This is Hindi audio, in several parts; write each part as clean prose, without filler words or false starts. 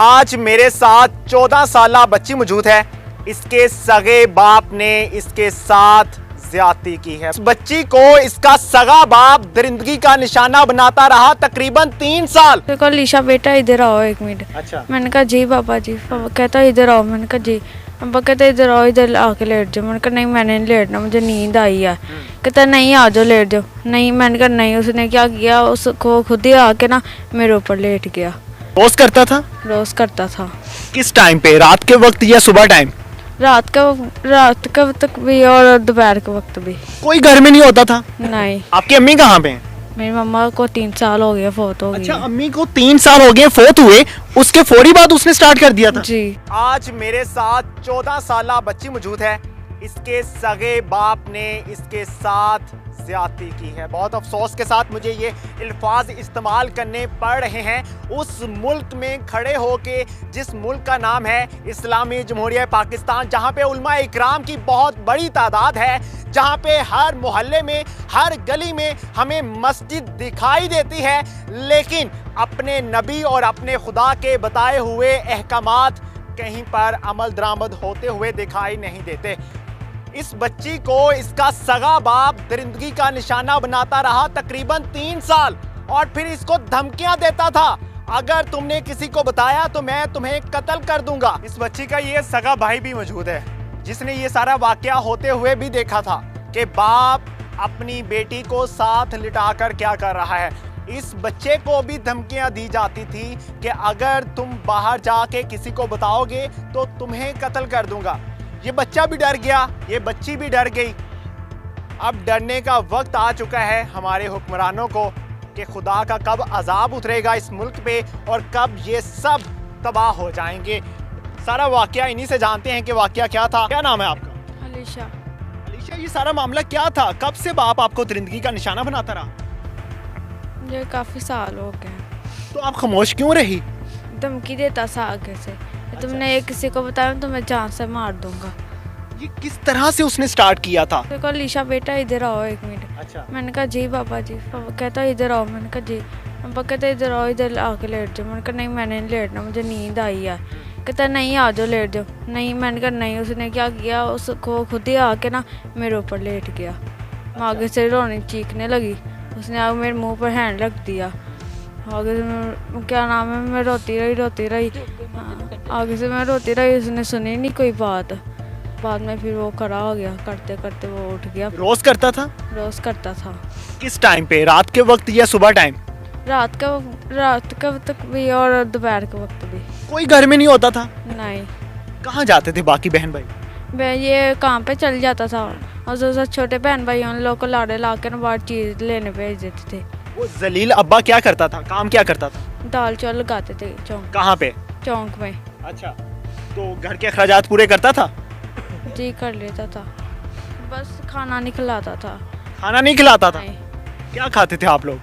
आज मेरे साथ 14 साला बच्ची मौजूद है। इसके सगे बाप ने इसके साथ ज्यादती की है। इस बच्ची को इसका सगा बाप दरिंदगी का निशाना बनाता रहा तकरीबन 3 साल। देखो लीशा बेटा इधर आओ 1 मिनट। अच्छा। मैंने कहा जी पापा जी। पापा कहता इधर आओ। मैंने कहा जी। पापा कहते इधर आओ, इधर आके लेट जाओ। मैंने कहा नहीं मैंने नहीं लेटना, मुझे नींद आई है। कहता नहीं आ जाओ लेट जाओ। नहीं, मैंने कहा नहीं। उसने क्या किया, उसको खुद ही आके ना मेरे ऊपर लेट गया। रोज करता था? रोज करता था। किस टाइम पे, रात के वक्त या सुबह टाइम? रात का वक्त भी और दोपहर के वक्त भी। कोई घर में नहीं होता था? नहीं। आपकी अम्मी कहाँ पे हैं? मेरी मम्मा को 3 साल हो गया, फोत हो गई। अच्छा, अम्मी को 3 साल हो गए फोत हुए, उसके फौरी बाद उसने स्टार्ट कर दिया था? जी। आज मेरे साथ 14 साला बच्ची मौजूद है। इसके सगे बाप ने इसके साथ ज्यादती की है। बहुत अफसोस के साथ मुझे ये अल्फाज इस्तेमाल करने पड़ रहे हैं। उस मुल्क में खड़े होके, जिस मुल्क का नाम है इस्लामी जमहूरिया पाकिस्तान, जहाँ पे उलमा इकराम की बहुत बड़ी तादाद है, जहाँ पे हर मोहल्ले में, हर गली में हमें मस्जिद दिखाई देती है, लेकिन अपने नबी और अपने खुदा के बताए हुए अहकामात कहीं पर अमल दरामद होते हुए दिखाई नहीं देते। इस बच्ची को इसका सगा बाप दरिंदगी का निशाना बनाता रहा तकरीबन 3 साल, और फिर इसको धमकियां देता था, अगर तुमने किसी को बताया तो मैं तुम्हें कत्ल कर दूंगा। इस बच्ची का ये सगा भाई भी मौजूद है, जिसने ये सारा वाकया होते हुए भी देखा था कि बाप अपनी बेटी को साथ लिटाकर क्या कर रहा है। इस बच्चे को भी धमकियां दी जाती थी कि अगर तुम बाहर जाके किसी को बताओगे तो तुम्हें कत्ल कर दूंगा। ये बच्चा भी डर गया, ये बच्ची भी डर गई। अब डरने का वक्त आ चुका है हमारे हुक्मरानों को कि खुदा का कब अजाब उतरेगा इस मुल्क पे और कब ये सब तबाह हो जाएंगे। सारा वाकया इन्हीं से जानते हैं कि वाकया क्या था। क्या नाम है आपका? अलीशा। अलीशा, ये सारा मामला क्या था? कब से बाप आपको दरिंदगी का निशाना बनाता रहा? ये काफी साल हो गए। तो आप खामोश क्यों रही? धमकी देता था आगे से, तुमने ये किसी को बताया तो मैं जान से मार दूंगा। ये किस तरह से उसने स्टार्ट किया था? देखो लीशा बेटा इधर आओ 1 मिनट। अच्छा। मैंने कहा जी पापा जी। पापा कहता इधर आओ। मैंने कहा जी। पापा कहते इधर आओ, इधर आके लेट जाओ। मैंने कहा नहीं मैंने नहीं लेटना, मुझे नींद आई है। कहता नहीं आ जाओ लेट जाओ। नहीं, मैंने कहा नहीं। उसने क्या किया, उसको खुद ही आके ना मेरे ऊपर लेट गया। मैं आगे से रोने चीखने लगी, उसने आगे मेरे मुँह पर हैंड रख दिया। आगे से क्या नाम है, मैं रोती रही। आगे से मैं रोती रही, उसने सुनी नहीं कोई बात। बाद में फिर वो खड़ा हो गया, करते करते वो उठ गया। रोज करता था? रोज करता था। किस टाइम पे, रात के वक्त या सुबह टाइम? रात का वक्त भी और दोपहर के वक्त भी। कोई घर में नहीं होता था? नहीं। कहाँ जाते थे बाकी बहन भाई? ये काम पे चल जाता था, और जो छोटे बहन भाई उन लोग को लाड़े ला के ना बाहर चीज लेने भेज देते थे। वो जलील अब्बा क्या करता था, काम क्या करता था? दाल चावल लगाते थे चौंक। कहाँ पे? चौंक में। अच्छा, तो घर के अखराजात पूरे करता था? जी कर लेता था, बस खाना नहीं खिलाता था। खाना नहीं खिलाता था? नहीं। क्या खाते थे आप लोग?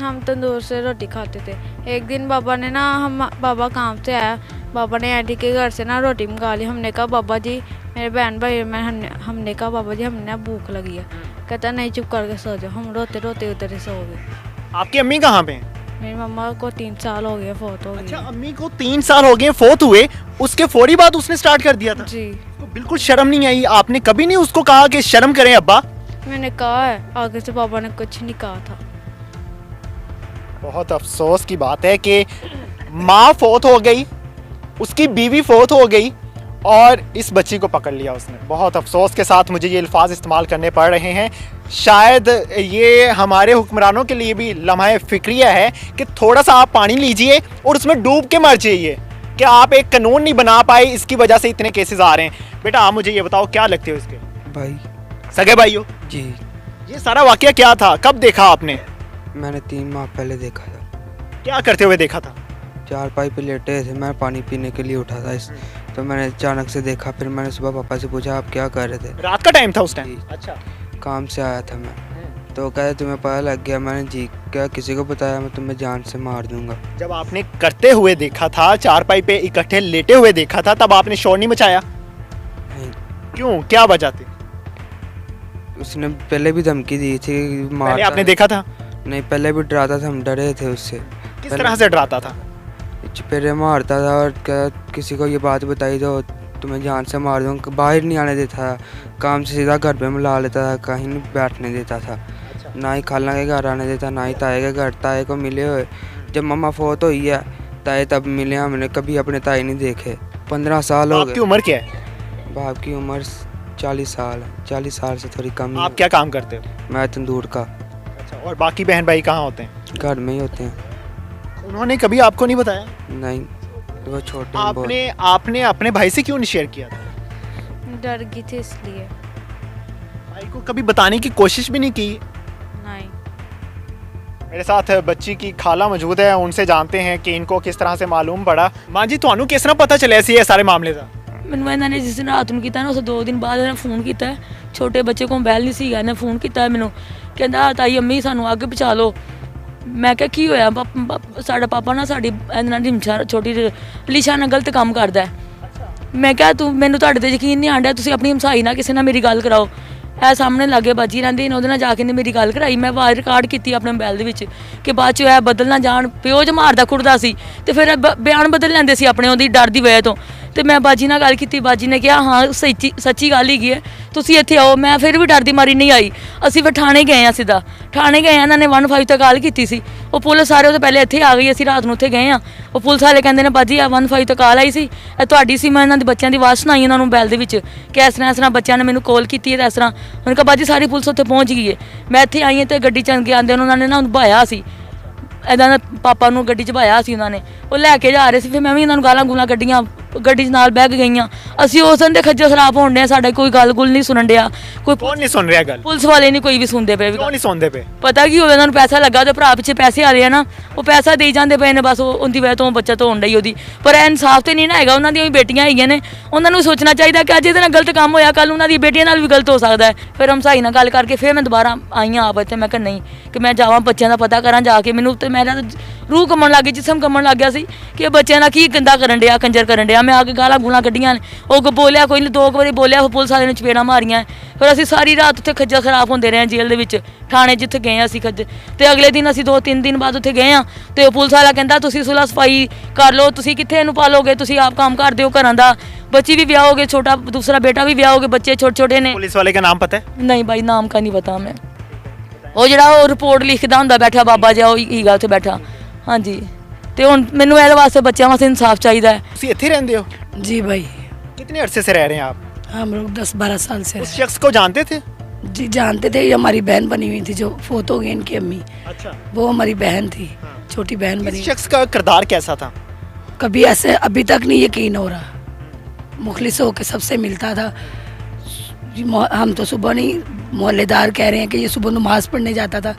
हम तंदूर से रोटी खाते थे। एक दिन बाबा ने ना, बाबा काम से आया, बाबा ने आंटी के घर से ना रोटी मंगा ली। हमने कहा बाबा जी, मेरे बहन भाई में हमने कहा बाबा जी हमने भूख लगी है। कहता नहीं चुप करके सो जाओ। हम रोते रोते उधर ही सो गए। आपकी अम्मी कहाँ पे हैं? मेरी मम्मा को 3 साल हो गए, फोत हो गई। अच्छा, अम्मी को 3 साल हो गए फोत हुए, उसके फौरी बाद उसने स्टार्ट कर दिया था? जी। तो बिल्कुल शर्म नहीं आई? आपने कभी नहीं उसको कहा कि शर्म करें अब्बा? मैंने कहा है, आगे से बाबा ने कुछ नहीं कहा था। बहुत अफसोस की बात है कि माँ फोत हो गई, उसकी बीवी फोत हो गई, और इस बच्ची को पकड़ लिया उसने। बहुत अफसोस के साथ मुझे ये अल्फाज इस्तेमाल करने पड़ रहे हैं। शायद ये हमारे हुक्मरानों के लिए भी लम्हा फिक्रिया है कि थोड़ा सा आप पानी लीजिए और उसमें डूब के मर जाइए, कि आप एक कानून नहीं बना पाए, इसकी वजह से इतने केसेस आ रहे हैं। बेटा आप मुझे ये बताओ, क्या लगते हो इसके भाई? सगे भाई हो? जी। ये सारा वाकया क्या था, कब देखा आपने? मैंने 3 माह पहले देखा था। क्या करते हुए देखा था? चारपाई पे लेटे थे, मैं पानी पीने के लिए उठा था तो मैंने अचानक से देखा। फिर मैंने सुबह पापा से पूछा आप क्या कर रहे थे? रात का टाइम था उस टाइम? अच्छा। काम से आया था मैं, तो कहते तुम्हें पता लग गया? मैंने जी क्या किसी को बताया, मैं तुम्हें जान से मार दूंगा। जब आपने करते हुए देखा था, चारपाई पे इकट्ठे लेटे हुए देखा था, तब आपने शोर नहीं मचाया? नहीं। क्यों, क्या वजह थी? उसने पहले भी धमकी दी थी, पहले आपने देखा था? नहीं, पहले भी डराता था, हम डरे थे उससे। किस तरह से डराता था? चपेरे मारता था और किसी को ये बात बताई तो तुम्हें जान से मार दूँ। बाहर नहीं आने देता था, काम से सीधा घर पे मिला लेता था, कहीं नहीं बैठने देता था। ना ही खाला के घर आने देता, ना ही ताए के घर। ताए को मिले हुए जब मम्मा फोत हुई है, ताए तब मिले, हमने कभी अपने ताए नहीं देखे। 15 साल हो गए। आपकी उम्र क्या है? बाप की उम्र 40 साल है, 40 साल से थोड़ी कम ही आप है। क्या काम करते हो? मैं तंदूर का। अच्छा, और बाकी बहन भाई कहाँ होते हैं? घर में ही होते हैं। उन्होंने कभी आपको नहीं बताया? नहीं, वो छोटे हैं बहुत। आपने अपने भाई से क्यों नहीं शेयर किया था? डर गई थी इसलिए। भाई को कभी बताने की कोशिश भी नहीं की? नहीं। मेरे साथ बच्ची की खाला मौजूद है, उनसे जानते हैं कि इनको किस तरह से मालूम पड़ा। माँ जी, ਤੁਹਾਨੂੰ किस तरह पता चले ऐसे ये सारे मामले का? ਮੈਨੂੰ ਇਹਨਾਂ ਨੇ ਜਿਸ ਦਿਨ ਰਾਤ ਨੂੰ ਕੀਤਾ ਨਾ, ਉਸ 2 ਦਿਨ ਬਾਅਦ ਇਹਨਾਂ ਫੋਨ ਕੀਤਾ। ਛੋਟੇ ਬੱਚੇ ਕੋਲ ਮੋਬਾਈਲ ਨਹੀਂ ਸੀਗਾ, ਇਹਨੇ ਫੋਨ ਕੀਤਾ ਮੈਨੂੰ, ਕਹਿੰਦਾ ਤਾਈ ਅੰਮੀ ਸਾਨੂੰ ਅੱਗ ਪਹੁੰਚਾ ਲਓ। ਮੈਂ ਕਿਹਾ ਕੀ ਹੋਇਆ? ਸਾਡਾ ਪਾਪਾ ਨਾ ਸਾਡੀ ਇਹਦੇ ਨਾਲ ਰਿਮਸ਼ਾ ਛੋਟੀ ਲਿਸ਼ਾ ਨਾਲ ਗਲਤ ਕੰਮ ਕਰਦਾ ਹੈ। ਮੈਂ ਕਿਹਾ ਤੂੰ ਮੈਨੂੰ ਤੁਹਾਡੇ ਤੇ ਯਕੀਨ ਨਹੀਂ ਆਂਦਾ, ਤੁਸੀਂ ਆਪਣੀ ਹਮਸਾਈ ਨਾਲ ਕਿਸੇ ਨਾਲ ਮੇਰੀ ਗੱਲ ਕਰਾਓ। ਇਹ ਸਾਹਮਣੇ ਲਾਗੇ ਬਾਜੀ ਰਹਿੰਦੀ ਨੇ, ਉਹਦੇ ਨਾਲ ਜਾ ਕੇ ਨੇ ਮੇਰੀ ਗੱਲ ਕਰਾਈ। ਮੈਂ ਆਵਾਜ਼ ਰਿਕਾਰਡ ਕੀਤੀ ਆਪਣੇ ਮੋਬਾਈਲ ਦੇ ਵਿੱਚ ਕਿ ਬਾਅਦ 'ਚ ਇਹ ਬਦਲ ਨਾ ਜਾਣ। ਪਿਓ ਜ ਮਾਰਦਾ ਕੁੱਟਦਾ ਸੀ ਤੇ ਫਿਰ ਬਿਆਨ ਬਦਲ ਲੈਂਦੇ ਸੀ ਆਪਣੇ ਉਹਦੀ ਡਰ ਦੀ ਵਜ੍ਹਾ ਤੋਂ। ਤੇ ਮੈਂ ਬਾਜੀ ਨਾਲ ਗੱਲ ਕੀਤੀ, ਬਾਜੀ ਨੇ ਕਿਹਾ ਹਾਂ ਸੱਚੀ ਗੱਲ ਹੈਗੀ ਹੈ, ਤੁਸੀਂ ਇੱਥੇ ਆਓ। ਮੈਂ ਫਿਰ ਵੀ ਡਰ ਦੀ ਮਾਰੀ ਨਹੀਂ ਆਈ। ਅਸੀਂ ਫਿਰ ਥਾਣੇ ਗਏ ਆ, ਸਿੱਧਾ ਥਾਣੇ ਗਏ ਆ। ਇਹਨਾਂ ਨੇ 15 ਤੇ ਕਾਲ ਕੀਤੀ ਸੀ, ਉਹ ਪੁਲਿਸ ਸਾਰੇ ਉਹ ਤੋਂ ਪਹਿਲੇ ਇੱਥੇ ਆ ਗਈ। ਅਸੀਂ ਰਾਤ ਨੂੰ ਉੱਥੇ ਗਏ ਆ, ਉਹ ਪੁਲਿਸ ਵਾਲੇ ਕਹਿੰਦੇ ਨੇ ਬਾਜੀ ਆ 15 ਤੇ ਕਾਲ ਆਈ ਸੀ, ਇਹ ਤੁਹਾਡੀ ਸੀ। ਮੈਂ ਇਹਨਾਂ ਦੇ ਬੱਚਿਆਂ ਦੀ ਆਵਾਜ਼ ਸੁਣਾਈ ਉਹਨਾਂ ਨੂੰ ਮੋਬਾਈਲ ਦੇ ਵਿੱਚ ਕਿ ਇਸ ਤਰ੍ਹਾਂ ਬੱਚਿਆਂ ਨੇ ਮੈਨੂੰ ਕਾਲ ਕੀਤੀ ਹੈ। ਇਸ ਤਰ੍ਹਾਂ ਉਹਨਾਂ ਕਿਹਾ ਬਾਜੀ ਸਾਰੀ ਪੁਲਿਸ ਉੱਥੇ ਪਹੁੰਚ ਗਈ ਹੈ। ਮੈਂ ਇੱਥੇ ਆਈ ਹਾਂ ਤੇ ਗੱਡੀ ਚ ਕੇ ਆਉਂਦੇ ਉਹਨਾਂ ਨੇ ਨਾ ਉਹਨੂੰ ਭਾਇਆ ਸੀ, ਇਹਦਾ ਨਾ ਪਾਪਾ ਨੂੰ ਗੱਡੀ 'ਚ ਭਾਇਆ ਸੀ ਉਹਨਾਂ ਨੇ। ਉਹ ਲੈ ਕੇ ਜਾ ਰਹੇ ਸੀ, ਫਿਰ ਮੈਂ ਵੀ ਇਹਨਾਂ ਨੂੰ ਗਾਲਾਂ ਗੂਲਾਂ ਕੱਢੀਆਂ, ਗੱਡੀ 'ਚ ਨਾਲ ਬਹਿ ਕੇ ਗਈਆਂ। ਅਸੀਂ ਉਸ ਦਿਨ ਦੇ ਖੱਜਲ ਖਰਾਬ ਹੋਣ ਡਿਆ, ਸਾਡਾ ਕੋਈ ਗੱਲ ਗੁੱਲ ਨਹੀਂ ਸੁਣਨ ਡਿਆ। ਕੋਈ कौन नहीं सुन रहा गल? ਪੁਲਿਸ ਵਾਲੇ ਨਹੀਂ ਕੋਈ ਵੀ ਸੁਣਦੇ ਪਏ। क्यों नहीं सुनते पे? ਪਤਾ ਕੀ ਹੋਵੇ, ਉਹਨਾਂ ਨੂੰ ਪੈਸਾ ਲੱਗਾ ਤੇ ਭਰਾ ਪਿੱਛੇ ਪੈਸੇ ਆ ਰਹੇ ਆ ਨਾ, ਉਹ ਪੈਸਾ ਦੇਈ ਜਾਂਦੇ ਪਏ ਨੇ, ਬਸ ਉਹਦੀ ਵਜ੍ਹਾ ਤੋਂ ਬੱਚਤ ਹੋਣ ਡਈ ਉਹਦੀ। ਪਰ ਇਹ ਇਨਸਾਫ ਤੇ ਨਹੀਂ ਨਾ ਹੈਗਾ। ਉਹਨਾਂ ਦੀਆਂ ਵੀ ਬੇਟੀਆਂ ਹੈਗੀਆਂ ਨੇ, ਉਹਨਾਂ ਨੂੰ ਸੋਚਣਾ ਚਾਹੀਦਾ ਕਿ ਅੱਜ ਇਹਦੇ ਨਾਲ ਗਲਤ ਕੰਮ ਹੋਇਆ, ਕੱਲ ਉਹਨਾਂ ਦੀ ਬੇਟੀਆਂ ਨਾਲ ਵੀ ਗਲਤ ਹੋ ਸਕਦਾ ਹੈ। ਫਿਰ ਹਮਸਾਈ ਨਾਲ ਗੱਲ ਕਰਕੇ ਫਿਰ ਮੈਂ ਦੁਬਾਰਾ ਆਈ ਹਾਂ ਆਪ ਇੱਥੇ। ਮੈਂ ਕਿਹਾ ਨਹੀਂ ਕਿ ਮੈਂ ਜਾਵਾਂ ਬੱਚਿਆਂ ਦਾ ਪਤਾ ਕਰਾਂ ਜਾ ਕੇ। ਮੈਨੂੰ ਤੇ ਮੇਰਾ ਰੂਹ ਕੰਮਣ ਲੱਗ ਗਈ, ਜਿਸਮ ਕੰਮਣ ਲੱਗ ਗਿਆ ਸੀ ਕਿ ਇਹ ਬੱਚਿਆਂ ਨਾਲ ਕੀ ਗੰਦਾ ਕਰਨ ਡਿਆ, ਕੰਜਰ ਕਰਨ ਡਿਆ। ਮੈਂ ਆ ਕੇ ਗਾਲਾਂ ਗੂਲਾਂ ਕੱਢੀਆਂ ਨੇ, ਉਹ ਬੋਲਿਆ ਕੋਈ ਨਹੀਂ, 2 ਵਾਰੀ ਬੋਲਿਆ, ਪੁਲਿਸ ਵਾਲੇ ਨੇ ਚਪੇੜਾਂ ਮਾਰੀਆਂ। ਫਿਰ ਅਸੀਂ ਸਾਰੀ ਰਾਤ ਉੱਥੇ ਖੱਜਲ ਖਰਾਬ ਹੁੰਦੇ ਰਹੇ ਜੇਲ੍ਹ ਦੇ ਵਿੱਚ, ਥਾਣੇ ਜਿੱਥੇ ਗਏ ਹਾਂ ਅਸੀਂ ਖੱਜਲ। ਤੇ ਅਗਲੇ ਦਿਨ ਅਸੀਂ 2-3 ਦਿਨ ਬਾਅਦ ਉੱਥੇ ਗਏ ਹਾਂ ਤੇ ਉਹ ਪੁਲਿਸ ਵਾਲਾ ਕਹਿੰਦਾ ਤੁਸੀਂ ਸੁਲਾ ਸਫਾਈ ਕਰ ਲਓ, ਤੁਸੀਂ ਕਿੱਥੇ ਇਹਨੂੰ ਪਾਲੋਗੇ, ਤੁਸੀਂ ਆਪ ਕੰਮ ਕਰਦੇ ਹੋ ਘਰਾਂ ਦਾ। ਬੱਚੀ ਵੀ ਵਿਆਹੋਗੇ, ਛੋਟਾ ਦੂਸਰਾ ਬੇਟਾ ਵੀ ਵਿਆਹੋਗੇ, ਬੱਚੇ ਛੋਟੇ ਛੋਟੇ ਨੇ। पुलिस वाले का नाम पता है? ਨਹੀਂ ਬਾਈ ਨਾਮ ਕਾ ਨਹੀਂ ਪਤਾ ਮੈਂ। ਉਹ ਜਿਹੜਾ ਉਹ ਰਿਪੋਰਟ ਲਿਖਦਾ ਹੁੰਦਾ ਬੈਠਾ ਬਾਬਾ ਜਿਹਾ, ਉਹ ਹੀਗਾ ਉੱਥੇ ਬੈਠਾ। ਹਾਂਜੀ, ਤੇ ਹੁਣ ਮੈਨੂੰ ਇਹਦੇ ਵਾਸਤੇ ਬੱਚਿਆਂ ਵਾਸਤੇ ਇਨਸਾਫ ਚਾਹੀਦਾ ਹੈ। ਤੁਸੀਂ ਇੱਥੇ ਰਹਿੰਦੇ ਹੋ? जी भाई, कितने अरसे से रह रहे हैं आप? हम लोग 10-12 साल से उस शख्स को जानते थे? जी जानते थे। ये हमारी बहन बनी हुई थी जो फोत हो गई इनकी अम्मी, अच्छा। वो हमारी बहन थी, छोटी बहन बनी। इस शख्स का किरदार कैसा था? कभी ऐसे अभी तक नहीं यकीन हो रहा। मुखलिस होकर सबसे मिलता था। हम तो सुबह नहीं, मोहल्लेदार कह रहे हैं कि ये सुबह नमाज पढ़ने जाता था,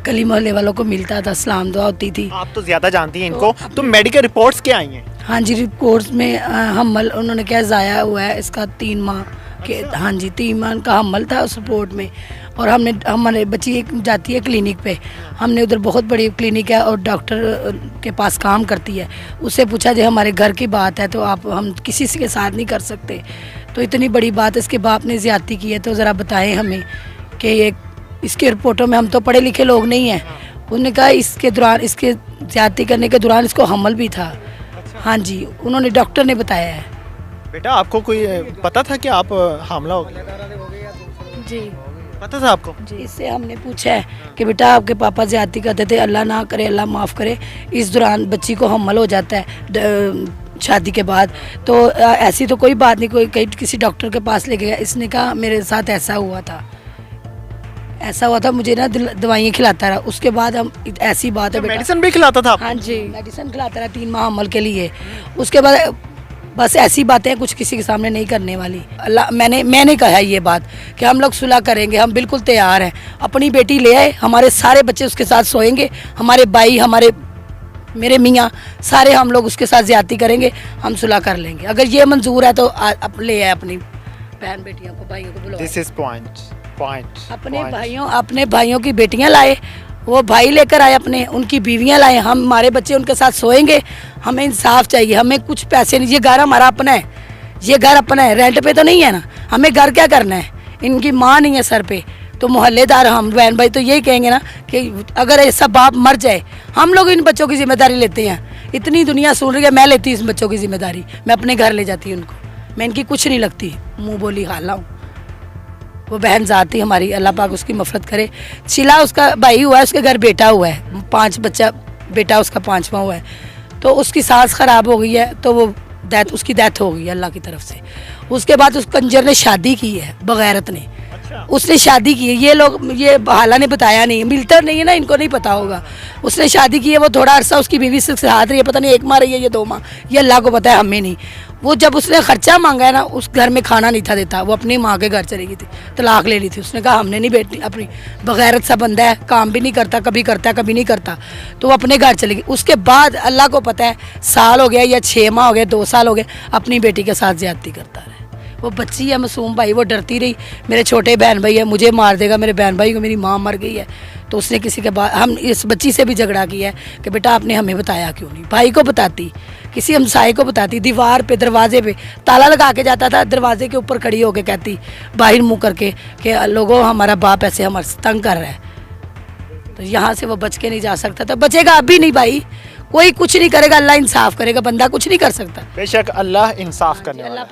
गली मोहल्ले वालों को मिलता था, सलाम दुआ होती थी। आप तो ज्यादा जानती हैं इनको, तो मेडिकल रिपोर्ट्स क्या आई हैं? हाँ जी, रिपोर्ट्स में हमल उन्होंने क्या ज़ाया हुआ है इसका 3 माह के। हाँ जी, 3 माह का हमल था उस रिपोर्ट में। और हमारे बच्ची एक जाती है क्लिनिक पे, हमने उधर बहुत बड़ी क्लिनिक है और डॉक्टर के पास काम करती है। उससे पूछा जो हमारे घर की बात है तो आप हम किसी के साथ नहीं कर सकते। तो इतनी बड़ी बात इसके बाप ने ज़्यादती की है, तो ज़रा बताएं हमें कि ये इसके रिपोर्टों में, हम तो पढ़े लिखे लोग नहीं हैं। उन्होंने कहा इसके दौरान, इसके ज़्यादती करने के दौरान इसको हमल भी था। हाँ जी, उन्होंने डॉक्टर ने बताया है। बेटा आपको कोई पता था कि आप हामला हो गए? जी पता था आपको? इससे हमने पूछा है कि बेटा आपके पापा ज़्यादती करते थे, अल्लाह ना करे, अल्लाह माफ़ करे, इस दौरान बच्ची को हमल हो जाता है शादी के बाद। तो ऐसी तो कोई बात नहीं, कोई कहीं किसी डॉक्टर के पास लेके गया। इसने कहा मेरे साथ ऐसा हुआ था, ऐसा हुआ था, मुझे ना दवाइयाँ खिलाता रहा। उसके बाद हम ऐसी बात है बेटा, मेडिसिन भी खिलाता था? हाँ जी, मेडिसिन खिलाता रहा 3 माह हमल के लिए। उसके बाद बस ऐसी बातें कुछ किसी के सामने नहीं करने वाली। अल्लाह, मैंने कहा ये बात कि हम लोग सुलह करेंगे, हम बिल्कुल तैयार हैं। अपनी बेटी ले आए, हमारे सारे बच्चे उसके साथ सोएंगे, हमारे भाई, मेरे मियाँ सारे, हम लोग उसके साथ ज्यादती करेंगे, हम सुलह कर लेंगे। अगर ये मंजूर है तो ले आए अपनी बहन बेटियों को, भाइयों को बुलाओ। दिस इज पॉइंट अपने भाइयों की बेटियां लाए, वो भाई लेकर आए अपने, उनकी बीवियां लाए, हम हमारे बच्चे उनके साथ सोएंगे। हमें इंसाफ चाहिए, हमें कुछ पैसे नहीं, ये घर हमारा अपना है, ये घर अपना है, रेंट पे तो नहीं है ना। हमें घर क्या करना है, इनकी माँ नहीं है सर पे, तो मोहल्लेदार हम बहन भाई तो यही कहेंगे ना कि अगर ऐसा बाप मर जाए, हम लोग इन बच्चों की जिम्मेदारी लेते हैं इतनी दुनिया सुन रही है, मैं लेती इस बच्चों की जिम्मेदारी, मैं अपने घर ले जाती उनको, मैं इनकी कुछ नहीं लगती, मुंह बोली खाला हूँ। वो बहन जाती हमारी, अल्लाह पाक उसकी मफरत करे। चिला उसका भाई हुआ है, उसके घर बेटा हुआ है, 5 बच्चा, बेटा उसका 5वां हुआ है। तो उसकी सांस खराब हो गई है, तो वो उसकी डेथ हो गई है अल्लाह की तरफ से। उसके बाद उस कंजर ने शादी की है, बगैरत ने, उसने शादी की है। ये लोग, ये हाला ने बताया नहीं, मिलता नहीं है ना, इनको नहीं पता होगा। उसने शादी की है, वो थोड़ा अरसा उसकी बीवी से साथ रही है, पता नहीं 1 माह रही है, ये 2 माह, ये अल्लाह को पता है, हमें नहीं। वो जब उसने खर्चा मांगा है ना, उस घर में खाना नहीं था देता, वो अपनी माँ के घर चली गई थी, तलाक ले ली थी। उसने कहा हमने नहीं बेटी, अपनी बगैरत सा बंदा है, काम भी नहीं करता, कभी करता है कभी नहीं करता, तो वो अपने घर चली गई। उसके बाद अल्लाह को पता है, साल हो गया या 6 माह हो गए, 2 साल हो गए, अपनी बेटी के साथ ज्यादती करता रहे। वो बच्ची है मासूम भाई, वो डरती रही, मेरे छोटे बहन भाई है, मुझे मार देगा, मेरे बहन भाई को, मेरी माँ मर गई है। तो उसने किसी के बाद, हम इस बच्ची से भी झगड़ा किया है कि बेटा आपने हमें बताया क्यों नहीं, भाई को बताती, किसी हमसाये को बताती, दीवार पे दरवाजे पे ताला लगा के जाता था, दरवाजे के ऊपर खड़ी होके कहती बाहर मुँह करके कि लोगों हमारा बाप ऐसे हमारे तंग कर रहा है। तो यहाँ से वो बच के नहीं जा सकता था, बचेगा अभी नहीं भाई, कोई कुछ नहीं करेगा, अल्लाह इंसाफ करेगा, बंदा कुछ नहीं कर सकता। बेशक अल्लाह इंसाफ करने वाला है।